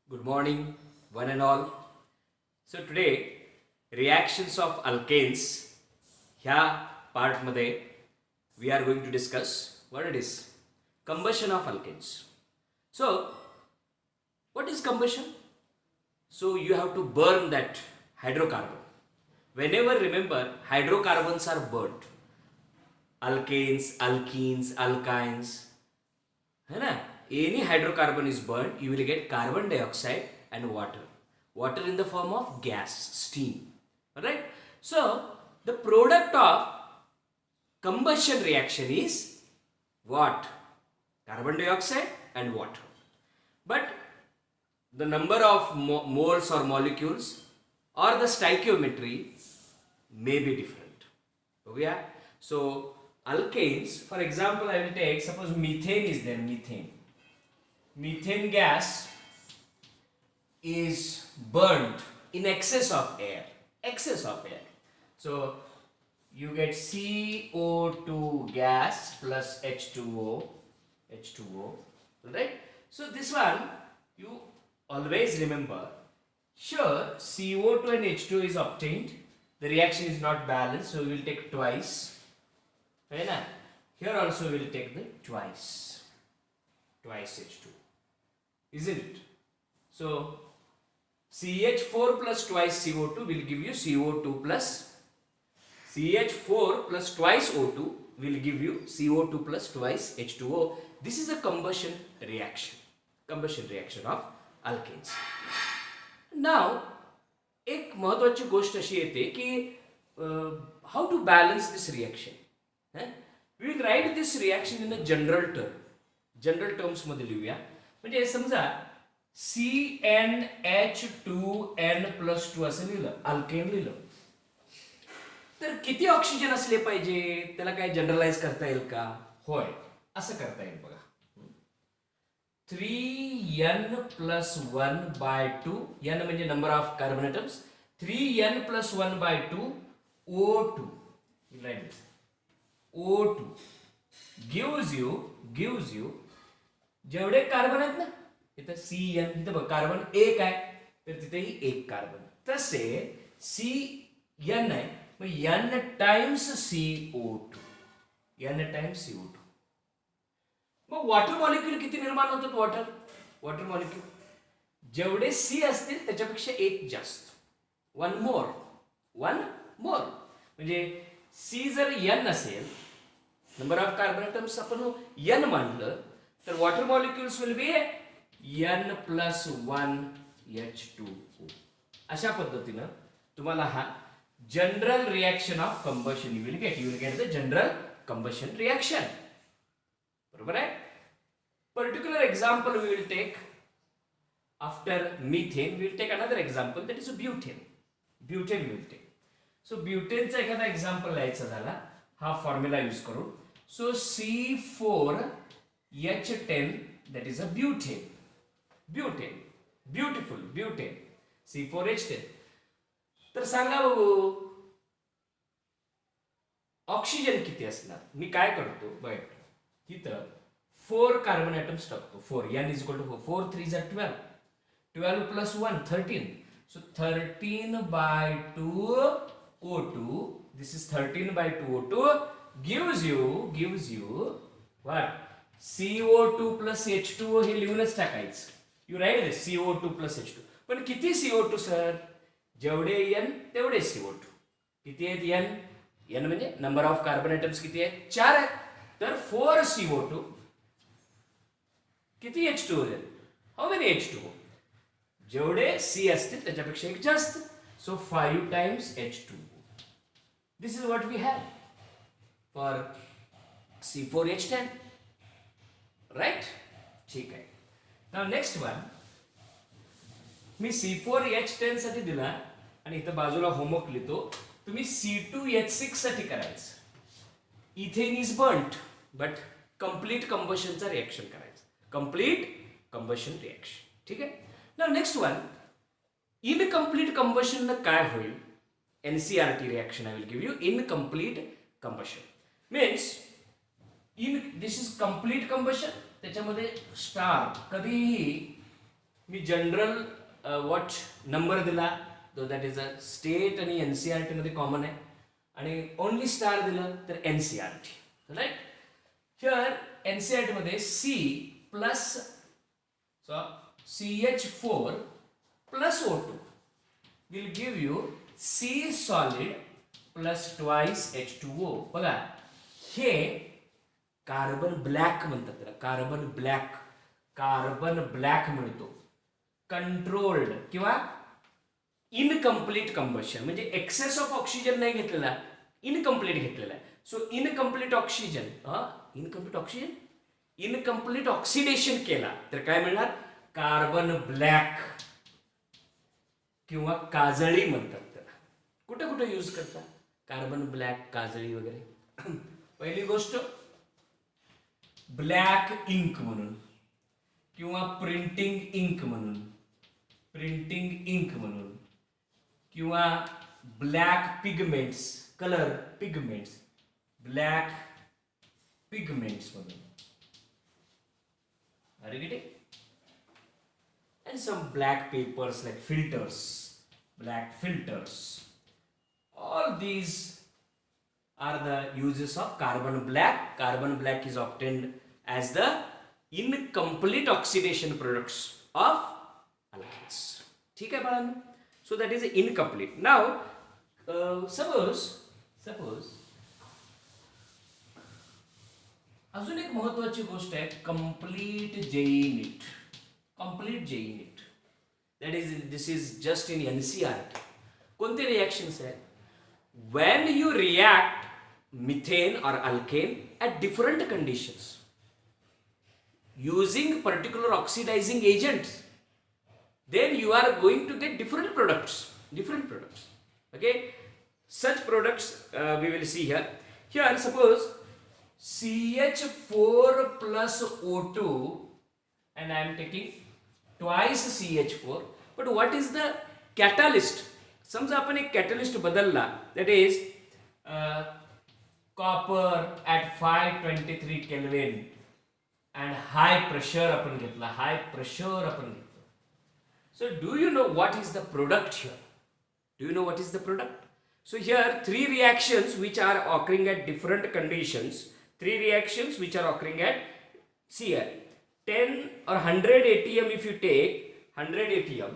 Good morning, one and all. So today, reactions of alkanes ह्या पार्टमध्ये we are going to discuss what it is. Combustion of alkanes. So, what is combustion? So you have to burn that hydrocarbon. Whenever remember, hydrocarbons are burnt. Alkanes, alkenes, alkynes, है ना? Any hydrocarbon is burnt, you will get carbon dioxide and water. Water in the form of gas, steam. Alright? So, the product of combustion reaction is what? Carbon dioxide and water. But the number of moles or molecules or the stoichiometry may be different. Okay? So, alkanes, for example, I will take, suppose methane is there, methane. Methane gas is burnt in excess of air. Excess of air. So, you get CO2 gas plus H2O. Right? So, this one, you always remember, sure, CO2 and H2O is obtained. The reaction is not balanced, so we will take twice. Right? Here also we will take the twice H2, isn't it? So CH4 plus twice CO2 will give you CO2 plus CH4 plus twice O2 will give you CO2 plus twice H2O. This is a combustion reaction of alkanes. Now एक महत्वाची गोष्ट अशी येते की how to balance this reaction. We will write this reaction in a general terms मध्ये लिहूया. म्हणजे समजा CnH2n+2 असं लिहिलं, अल्केन लिहिलं, तर किती ऑक्सिजन असले पाहिजे, त्याला काय जनरलाइज करता येईल का? होय, असं करता येईल बघा. 3n+1/2, n म्हणजे number of carbon atoms, 3n+1/2 O2. Write this. O2 gives you जेवढे कार्बन आहेत ना, इथं Cn, इथं बघ कार्बन एक आहे, तर तिथेही एक कार्बन. तसे Cn आहे, मग n टाइम्स CO2. मग वॉटर मॉलिक्यूल किती निर्माण होतात? वॉटर मॉलिक्यूल जेवढे C असतील त्याच्यापेक्षा एक जास्त. One more. म्हणजे C जर n असेल, नंबर ऑफ कार्बन ॲटम्स आपण n मानलं, तर water molecules will be n+1 H2O. अशा पद्धतीनं तुम्हाला हा general reaction of combustion you will get the general combustion reaction. बरोबर आहे? Particular example we will take after methane. We will take another example, that is butane we will take. So ब्युटेनचा एखादा example लिहायचा झाला हा formula use करून. So C4H10, that is a butane. Beautiful butane. C4H10. तर सांगा बघू oxygen किती असणार? मी काय करतो, बघ इथं 4 कार्बन ॲटम्स टाकतो. 4 n = 4 3 = 12. 12 + 1 13. So 13/2 O2. This is 13/2 O2 gives you what? CO2 plus H2O. हे लिहूनच टाकायचं. You write this CO2 plus H2. पण किती CO2 सर? जेवढे n तेवढे CO2. किती आहेत n म्हणजे नंबर ऑफ कार्बन ॲटम्स किती आहेत? 4 आहेत. तर 4 CO2. किती H2O आहेत? How many H2O? जेवढे C असतील त्याच्यापेक्षा एक जास्त. So 5 times H2O. This is what we have for C4H10. Right? ठीक आहे. Now next one. मी C4H10 साठी दिला आणि इथं बाजूला होमवर्क लिहितो. तुम्ही C2H6 साठी करायचं. Ethane is burnt but complete कंबशनचा रिएक्शन करायचं. Complete combustion reaction. ठीक आहे? Now next one. Incomplete combustion काय होईल? NCERT reaction I will give you. Incomplete combustion means this is complete combustion. त्याच्यामध्ये स्टार कधीही मी जनरल वॉट नंबर दिला तो दॅट इज अ स्टेट आणि NCERT मध्ये कॉमन आहे, आणि ओनली स्टार दिलं तर NCERT. राईट. हिअर NCERT मध्ये C plus CH4 plus O2 will give you C solid plus twice H2O. बघा, हे कार्बन ब्लॅक म्हणतात त्याला, कार्बन ब्लॅक म्हणतो. कंट्रोल्ड किंवा इनकम्प्लीट कंबशन, म्हणजे एक्सेस ऑफ ऑक्सिजन नाही घेतलेला, इनकम्प्लीट घेतलेला आहे. सो इनकम्प्लीट ऑक्सिडेशन केला तर काय मिळणार? कार्बन ब्लॅक किंवा काजळी म्हणतात त्याला. कुठे कुठे यूज करतात कार्बन ब्लॅक, काजळी वगैरे? पहिली गोष्ट ब्लॅक इंक म्हणून, किंवा प्रिंटिंग इंक म्हणून, किंवा black pigments, colour pigments, black pigments म्हणून. Are you getting? And some black papers like filters, black filters. All these are the uses of carbon black. Carbon black is obtained as the incomplete oxidation products of alkanes. ठीक है बाळांनो? So that is incomplete. Now, suppose अजून एक महत्वाची गोष्ट आहे, complete JEE NEET. That is, this is just in NCERT. कोणते reactions आहेत? When you react methane or alkane at different conditions using particular oxidizing agents, then you are going to get different products. Okay, such products we will see here. Here, suppose CH4 plus O2, and I am taking twice CH4. But what is the catalyst? समजा आपण एक catalyst बदलला, that is copper at 523 Kelvin and high pressure आपण घेतला. So do you know what is the product here? So here three reactions which are occurring at different conditions. See here, 10 or 100 ATM if you take 100 ATM,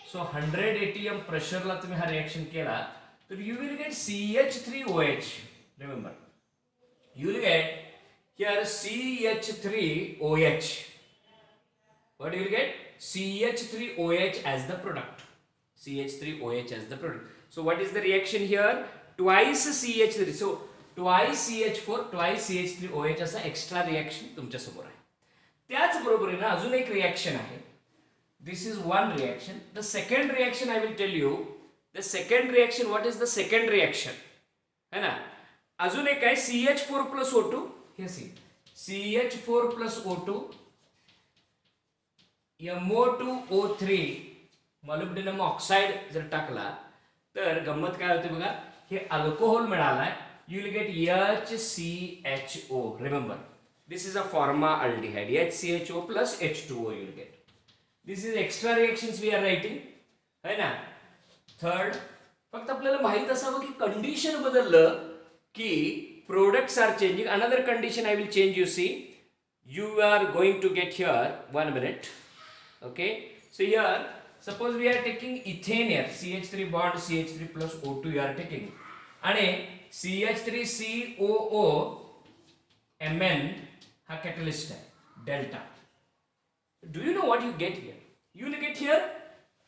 so 100 ATM pressure ला तुम्ही हा reaction केला तर you will get CH3OH. Remember, you will get here CH3OH. What you will get? CH3OH as the product. So what is the reaction here? Twice CH3. So twice CH4, twice CH3OH असा extra reaction तुमच्या समोर आहे. त्याच बरोबरीने अजून एक reaction आहे. This is one reaction. The second reaction I will tell you. What is the second reaction? है ना? अजून एक आहे CH4 plus O2. Here see, CH4 plus O2, MO2O3, molybdenum oxide जर टाकला तर गंमत काय होते बघा, हे अल्कोहोल मिळालाय. You will get HCHO. Remember, this is a formaldehyde. HCHO plus H2O you will get. This is extra reactions we are writing. है ना? थर्ड, फक्त आपल्याला माहित असावं की कंडिशन बदललं की products are changing. Another condition I will change. You see, you are going to get here 1 minute. Okay, so here suppose we are taking ethane here, CH3 bond CH3 plus O2 you are taking, आणि CH3COO Mn हा catalyst आहे delta. Do you know what you get here? You will get here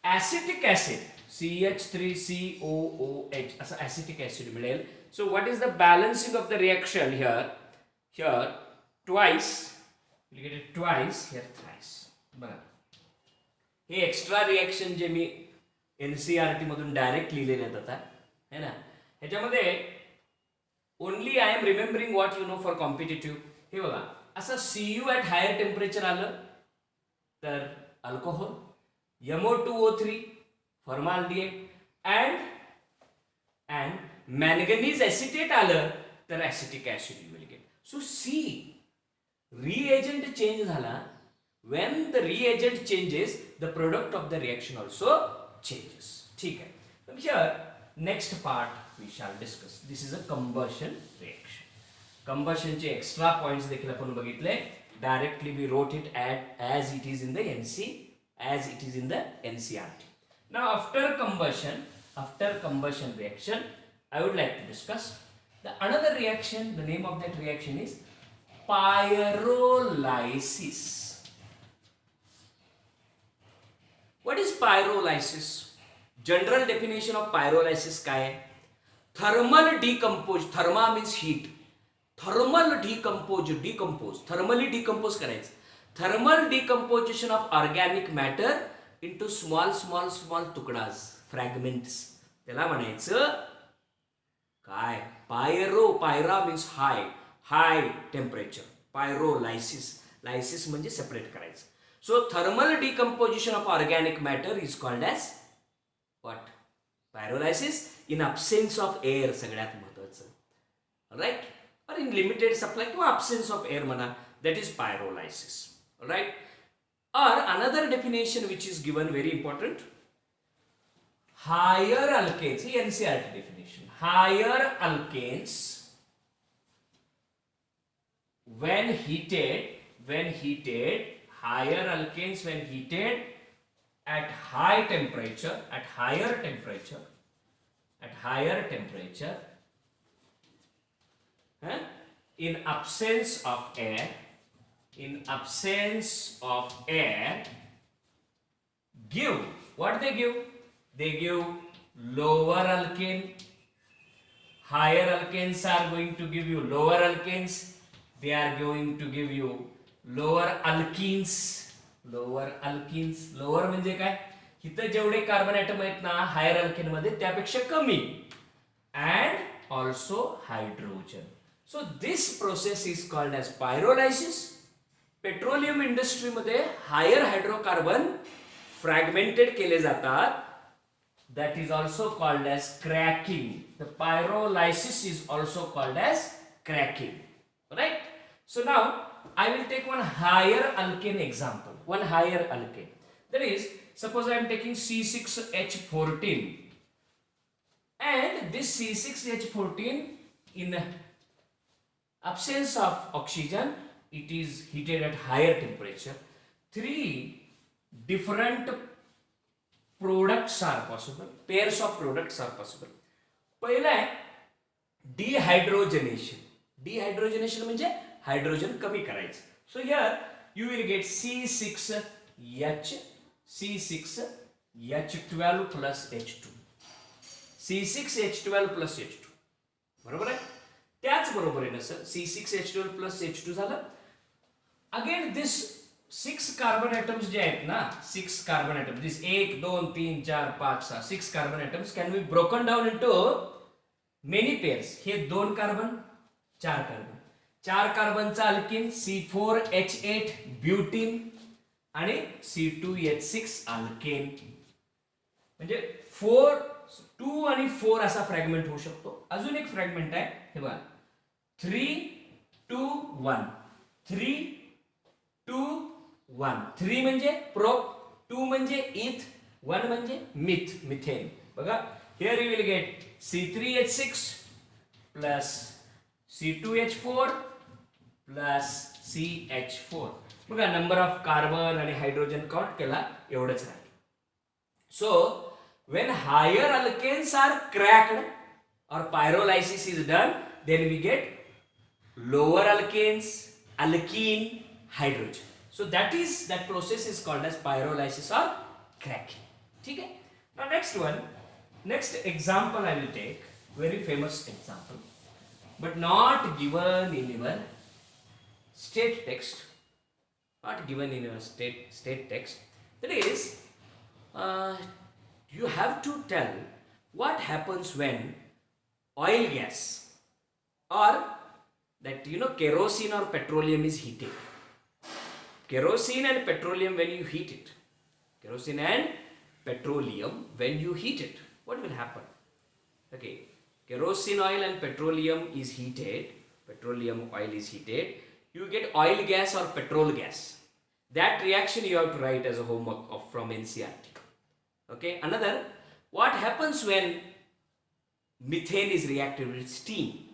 acetic acid, CH3COOH असा acetic acid मिळेल. So what is the balancing of the reaction here? Here twice, you will get it twice, here thrice. बघा, हे extra reaction जे मी NCERT मधून direct लिहिलेले आहेत आता, है ना, ह्याच्यामध्ये only I am remembering what you know for competitive. हे बघा, असं Cu ॲट हायर टेम्परेचर आलं तर alcohol, MO2O3 formaldehyde, and manganese acetate आलं तर acetic acid you will get. So see, reagent change झाला, when the reagent changes, the product of the reaction also changes. ठीक है. So here next part we shall discuss. This is a combustion reaction. Combustion चे extra points देखील आपण बघितले. Directly we wrote it as it is in the NCERT. Now after combustion reaction, I would like to discuss the another reaction. The name of that reaction is pyrolysis. What is pyrolysis? General definition of pyrolysis काय आहे? Thermal decompose. Therma means heat. Thermal decompose. Thermally decompose करायचं. Thermal decomposition of organic matter into small तुकडास, fragments. त्याला म्हणायचं काय? Pyra means high temperature. Pyrolysis. Lysis म्हणजे separate करायचं. So thermal decomposition of organic matter is called as what? Pyrolysis in absence of air. सगळ्यात महत्त्वाचं. Alright? Or in limited supply किंवा absence of air म्हणा. That is pyrolysis. Alright? Or another definition which is given, very important. Higher alkanes. NCERT definition. Higher alkanes when heated, higher alkanes when heated at higher temperature, in absence of air, give what they give? They give lower alkane. Higher alkanes are going to give you lower alkanes. They are going to give you lower alkenes. Lower म्हणजे काय? इथं जेवढे carbon atom आहेत ना higher alkane मध्ये त्यापेक्षा कमी. And also hydrogen. So this process is called as pyrolysis. Petroleum industry मध्ये हायर हायड्रोकार्बन फ्रॅगमेंटेड केले जातात. That is also called as cracking. The pyrolysis is also called as cracking. Right? So now I will take one higher alkane example. One higher alkane. That is, suppose I am taking C6H14. And this C6H14, in absence of oxygen, it is heated at higher temperature. 3 different products are possible. Pairs of products are possible. पहिला आहे dehydrogenation. Dehydrogenation म्हणजे hydrogen कमी करायचं. So here you will get C6H12 plus H2. C6H12 plus H2. बरोबर आहे? त्याच बरोबर आहे ना सर. C6H12 plus H2 झालं. Again this 6 carbon atoms जे आहेत ना, 6 carbon atoms, this 1 2 3 4 5 6 6 carbon atoms can be broken down into many pairs. हे 2 कार्बन 4 कार्बन, 4 कार्बनचा अल्किन C4H8 ब्युटीन आणि C2H6 अल्केन. म्हणजे 2 आणि 4 असा फ्रॅगमेंट होऊ शकतो. अजून एक फ्रॅगमेंट आहे हे बघा, 3 2 1. 3 2 1. 3 म्हणजे प्रोप, 2 म्हणजे इथ, 1 म्हणजे मिथेन. बघा, here you will get C3H6 plus C2H4 plus CH4. बघा, नंबर ऑफ कार्बन आणि हायड्रोजन काउंट केला एवढंच राहील. So when higher alkanes are cracked or pyrolysis is done, then we get lower alkanes, alkene, hydrogen. So that process is called as pyrolysis or cracking. ठीक है? Now next example I will take, very famous example, but not given in your state text. Not given in your state text. That is, you have to tell what happens when oil gas or that kerosene or petroleum is heated. Kerosene and petroleum when you heat it. Kerosene and petroleum when you heat it. What will happen? Okay, kerosene oil and petroleum is heated. Petroleum oil is heated. You get oil gas or petrol gas. That reaction you have to write as a homework from NCERT. Okay, another, what happens when methane is reacted with steam?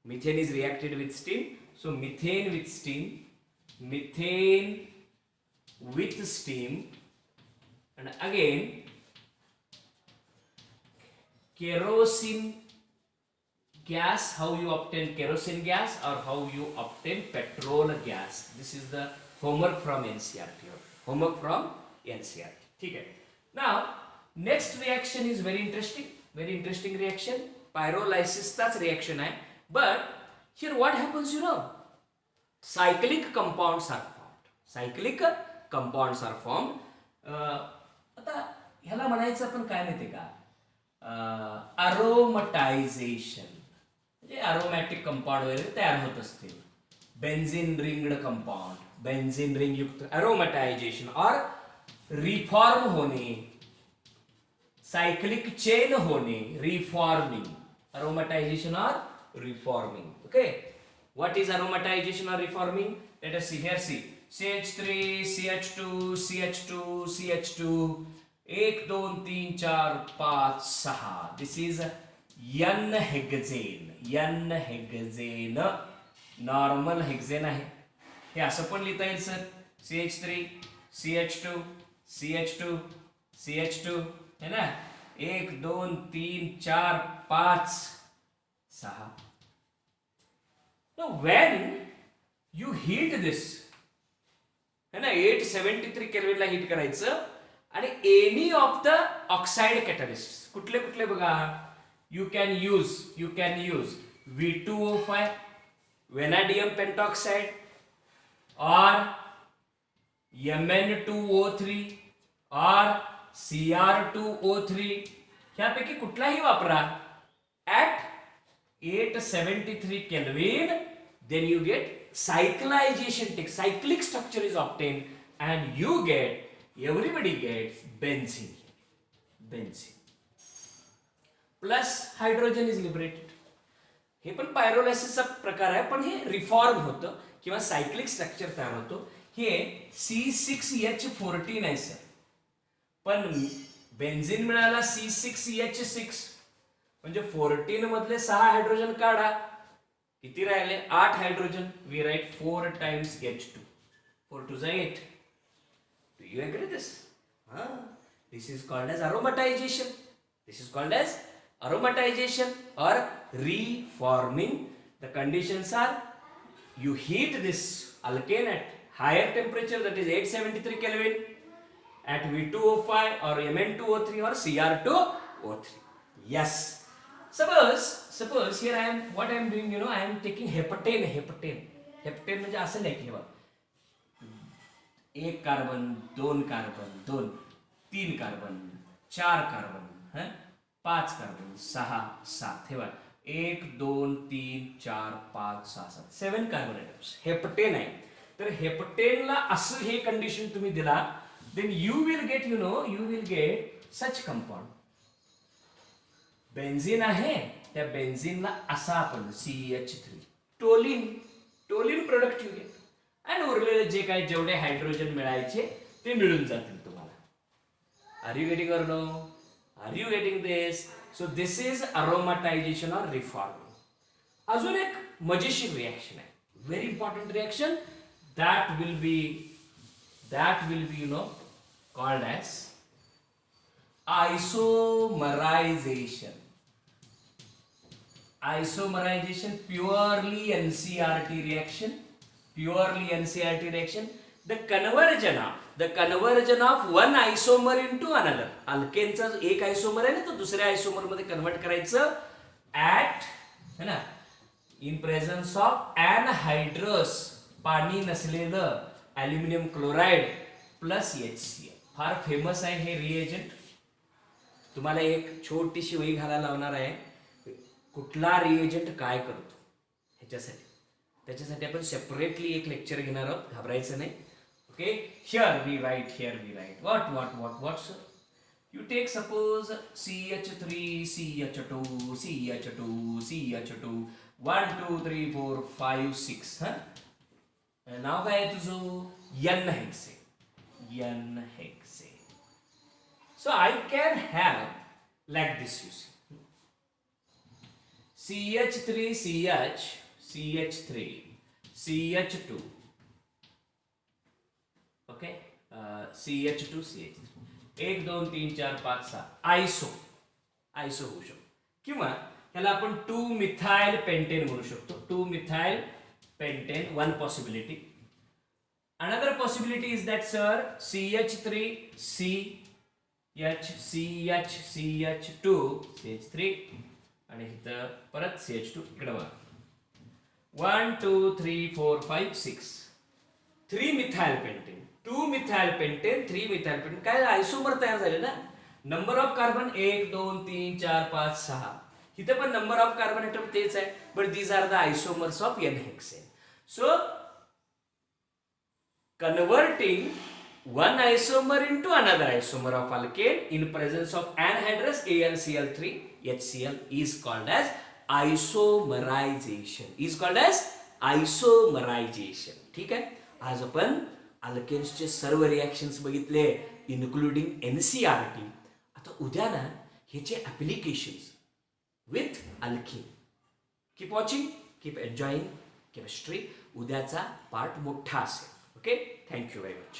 Methane is reacted with steam. So methane with steam, and again kerosene gas, how you obtain kerosene gas or how you obtain petrol gas. This is the homework from NCERT. Homework from NCERT. Okay. Now next reaction is very interesting reaction. Pyrolysis that's reaction hai. But here what happens, cyclic compounds are formed. आता ह्याला म्हणायचं आपण काय माहिती का, अरोमटायझेशन, म्हणजे aromatic compound वगैरे तयार होत असतील. Benzene ringed compound, benzene ring युक्त अरोमटायझेशन और रिफॉर्म होणे, साइक्लिक चेन होणे, रिफॉर्मिंग, अरोमटायझेशन और reforming. Okay, what is aromatization or reforming? Let us see here. See, CH3 CH2 CH2 CH2 1 2 3 4 5 6. This is n hexane, normal hexane आहे. हे असं पण लिहिता येईल sir, CH3 CH2 CH2 CH2 है ना, 1 2 3 4 5 6. Now when you heat this, है ना, 873 केल्विन ला हीट करायचं आणि any of the oxide catalyst, कुठले कुठले बघा, you can use V2O5 vanadium pentoxide और Mn2O3 और Cr2O3, ह्यापैकी कुठलाही वापरा at 873 Kelvin, then you get cyclization, cyclic structure is obtained and everybody gets benzene plus hydrogen is liberated. हे पण पायरोलायसिसचा प्रकार आहे, पण हे रिफॉर्म होतं किंवा सायक्लिक स्ट्रक्चर तयार होतो. हे C6H14 आहे सर, पण बेन्झिन मिळाला C6H6, म्हणजे 14 मधले 6 हायड्रोजन काढा, किती राहिले 8 hydrogen. We write 4 times H2, 4 2 8. Do you agree this? This is called as aromatization. Or reforming. The conditions are, you heat this alkane at higher temperature, that is 873 Kelvin, at V2O5 or Mn2O3 or Cr2O3. Yes. Suppose here what I am doing, I am taking heptane. Heptane म्हणजे असं नाही की 1 carbon 2 carbon 2 3 carbon 4 carbon 5 carbon 6 7, हे 1 2 3 4 5 6 7 7 carbon atoms heptane आहे. तर हेप्टेनला असं हे condition तुम्ही दिला, then you will get such compound. Benzene आहे, त्या बेन्झिनला असा आपण CH3 toluene product you get, आणि उरलेले जे काही जेवढे हायड्रोजन मिळायचे ते मिळून जातील तुम्हाला. Are you getting or no? Are you getting this? So this is aromatization or reforming. अजून एक मजेशीर रिएक्शन आहे, very important reaction, that will be called as isomerization. Purely NCERT reaction. The conversion of one isomer into another. अल्केनचा एक आयसोमर आहे ना, तो दुसऱ्या आयसोमर मध्ये कन्वर्ट करायचं at, है ना, in presence of anhydrous, पाणी नसलेलं ॲल्युमिनियम क्लोराइड प्लस HCl. फार फेमस आहे हे रिएजंट. तुम्हाला एक छोटीशी वही घालायला लावणार आहे, कुठला रिएजंट काय करतो त्याच्यासाठी आपण सेपरेटली एक लेक्चर घेणार आहोत, घाबरायचं नाही. Okay, here we write what sir, you take suppose CH3 CH2 1 2 3 4 5 6. नाव काय आहे तुझं? N hexane. N hexane. So I can have like this, you see. CH3CH, CH3, CH2. Okay, CH2, CH3. 1 2 3 4 5 6 आयसो होऊ शकतो. किंवा ह्याला आपण 2 मिथाइल पेंटेन म्हणू शकतो. 2 methyl pentane, one possibility. Another possibility is that, sir, CH3, CH2, CH3 आणि इथं परत CH2 इकडे बघा. 1 2 3 4 5 6 3 methyl pentane, 2 methyl pentane, 3 methyl pentane. काय आयसोमर तयार झाले ना. Number of carbon 1 2 3 4 5 6. इथे पण नंबर ऑफ कार्बन एटम तेच आहे, but these are the isomers of N hexane. So converting one isomer into another isomer of alkane in presence of anhydrous AlCl3 HCl is called as isomerization. ठीक आहे. आज आपण अल्केन्सचे सर्व reactions बघितले, including NCERT. आता उद्या ना ह्याचे applications with alkyne. Keep watching, keep enjoying chemistry. उद्याचा पार्ट मोठा असेल. Okay, thank you very much.